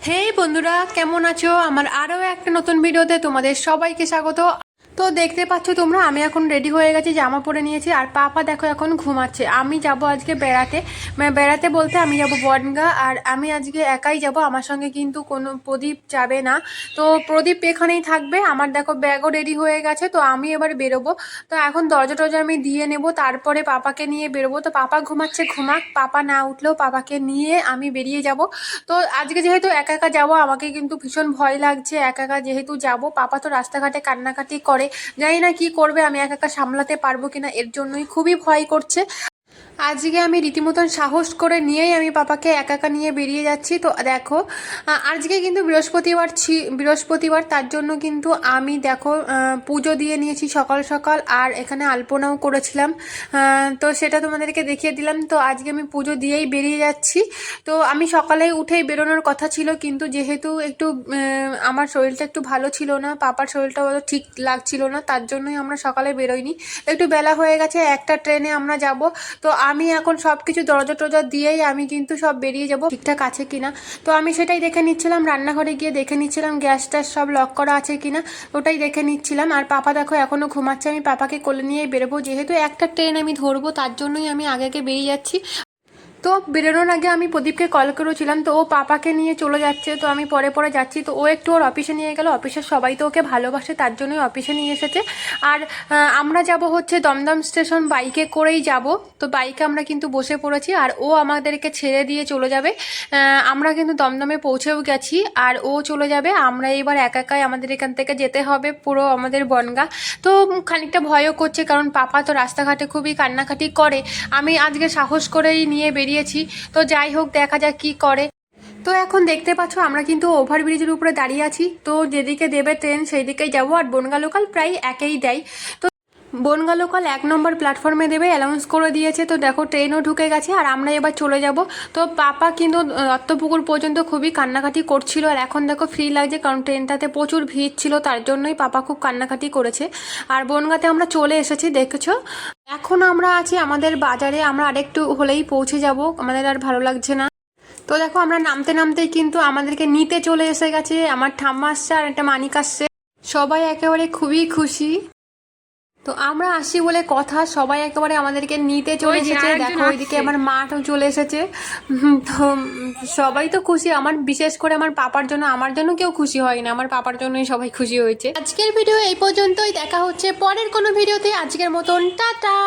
হেই বন্ধুরা, কেমন আছো? আমার আরও একটা নতুন ভিডিওতে তোমাদের সবাইকে স্বাগত। তো দেখতে পাচ্ছ তোমরা, আমি এখন রেডি হয়ে গেছি, জামা পরে নিয়েছি। আর পাপা দেখো এখন ঘুমাচ্ছে। আমি যাব আজকে বেড়াতে, বেড়াতে বলতে আমি যাব বনগাঁ। আর আমি আজকে একাই যাব, আমার সঙ্গে কিন্তু কোনো প্রদীপ যাবে না। তো প্রদীপ এখানেই থাকবে। আমার দেখো ব্যাগও রেডি হয়ে গেছে, তো আমি এবার বেরোবো। তো এখন দরজা টরজা আমি দিয়ে নেব, তারপরে পাপাকে নিয়ে বেরোবো। তো পাপা ঘুমাচ্ছে, ঘুমাক। পাপা না উঠলেও পাপাকে নিয়ে আমি বেরিয়ে যাব। তো আজকে যেহেতু একা একা যাবো, আমাকে কিন্তু ভীষণ ভয় লাগছে। একা একা যেহেতু যাব, পাপা তো রাস্তাঘাটে কান্নাকাটি করে, জানি না কি করবে, আমি একা একা সামলাতে পারবো কিনা, এর জন্যই খুবই ভয় করছে। আজকে আমি রীতিমতন সাহস করে নিয়েই আমি পাপাকে একা একা নিয়ে বেরিয়ে যাচ্ছি। তো দেখো, আজকে কিন্তু বৃহস্পতিবার, তার জন্য কিন্তু আমি দেখো পুজো দিয়ে নিয়েছি সকাল সকাল। আর এখানে আলপনাও করেছিলাম, তো সেটা তোমাদেরকে দেখিয়ে দিলাম। তো আজকে আমি পুজো দিয়েই বেরিয়ে যাচ্ছি। তো আমি সকালেই উঠেই বেরোনোর কথা ছিল, কিন্তু যেহেতু একটু আমার শরীরটা একটু ভালো ছিল না, পাপার শরীরটা অত ঠিক লাগছিল না, তার জন্যই আমরা সকালে বেরোইনি। একটু বেলা হয়ে গেছে, একটা ট্রেনে আমরা যাব। তো আমি এখন সব কিছু দরজা টরজা দিয়েই আমি কিন্তু সব বেরিয়ে যাব, ঠিকঠাক আছে কিনা। তো আমি সেটাই দেখে নিচ্ছিলাম, রান্নাঘরে গিয়ে দেখে নিচ্ছিলাম গ্যাস ট্যাস সব লক করা আছে কিনা, ওটাই দেখে নিচ্ছিলাম। আর পাপা দেখো এখনও ঘুমাচ্ছে, আমি পাপাকে কোলে নিয়েই বেরোবো। যেহেতু একটা ট্রেন আমি ধরবো, তার জন্যই আমি আগে বেরিয়ে যাচ্ছি। তো বেরোনোর আগে আমি প্রদীপকে কল করেছিলাম, তো ও পাপাকে নিয়ে চলে যাচ্ছে। তো আমি পরে পরে যাচ্ছি, তো ও একটু ওর অফিসে নিয়ে গেল। অফিসের সবাই তো ওকে ভালোবাসে, তার জন্যই অফিসে নিয়ে এসেছে। আর আমরা যাব হচ্ছে দমদম স্টেশন, বাইকে করেই যাব। তো বাইকে আমরা কিন্তু বসে পড়েছি, আর ও আমাদেরকে ছেড়ে দিয়ে চলে যাবে। আমরা কিন্তু দমদমে পৌঁছেও গেছি, আর ও চলে যাবে। আমরা এবার একা একাই আমাদের এখান থেকে যেতে হবে পুরো আমাদের বনগাঁ। তো খানিকটা ভয়ও করছে, কারণ পাপা তো রাস্তাঘাটে খুবই কান্নাকাটি করে। আমি আজকে সাহস করেই নিয়ে বেরিয়েছি। তো যাই হোক, দেখা যাক কি করে। তো এখন দেখতে পাচ্ছ আমরা কিন্তু ওভারব্রিজের উপরে দাঁড়িয়ে আছি। তো যেদিকে দেবে ট্রেন সেই দিকেই যাবো। আর বনগাঁ লোকাল প্রায় একেই দেয়। তো বনগাঁ লোকাল 1 নম্বর প্ল্যাটফর্মে দেবে, অ্যানাউন্স করে দিয়েছে। তো দেখো ট্রেনও ঢুকে গেছে, আর আমরা এবার চলে যাব। তো পাপা কিন্তু দত্তপুকুর পর্যন্ত খুবই কান্নাকাটি করছিল। আর এখন দেখো ফ্রি লাগছে, কারণ ট্রেনটাতে প্রচুর ভিড় ছিল, তার জন্যই পাপা খুব কান্নাকাটি করেছে। আর বনগাঁতে আমরা চলে এসেছি, দেখেছো। এখন আমরা আছি আমাদের বাজারে, আমরা আরেকটু হলেই পৌঁছে যাব, আমাদের আর ভালো লাগছে না। তো দেখো আমরা নামতে নামতেই কিন্তু আমাদেরকে নিতে চলে এসে গেছে। আমার ঠাম্মা আসছে আর একটা মানিক আসছে, সবাই একেবারে খুবই খুশি। তো আমরা আসি বলে কথা, সবাই একেবারে আমাদেরকে নিতে চলে এসেছে। দেখো ওইদিকে আমার মাঠও চলে এসেছে। তো সবাই তো খুশি, আমার বিশেষ করে আমার পাপার জন্য। আমার জন্য কেউ খুশি হয় না, আমার পাপার জন্যই সবাই খুশি হয়েছে। আজকের ভিডিও এই পর্যন্তই, দেখা হচ্ছে পরের কোনো ভিডিওতে। আজকের মতন টাটা।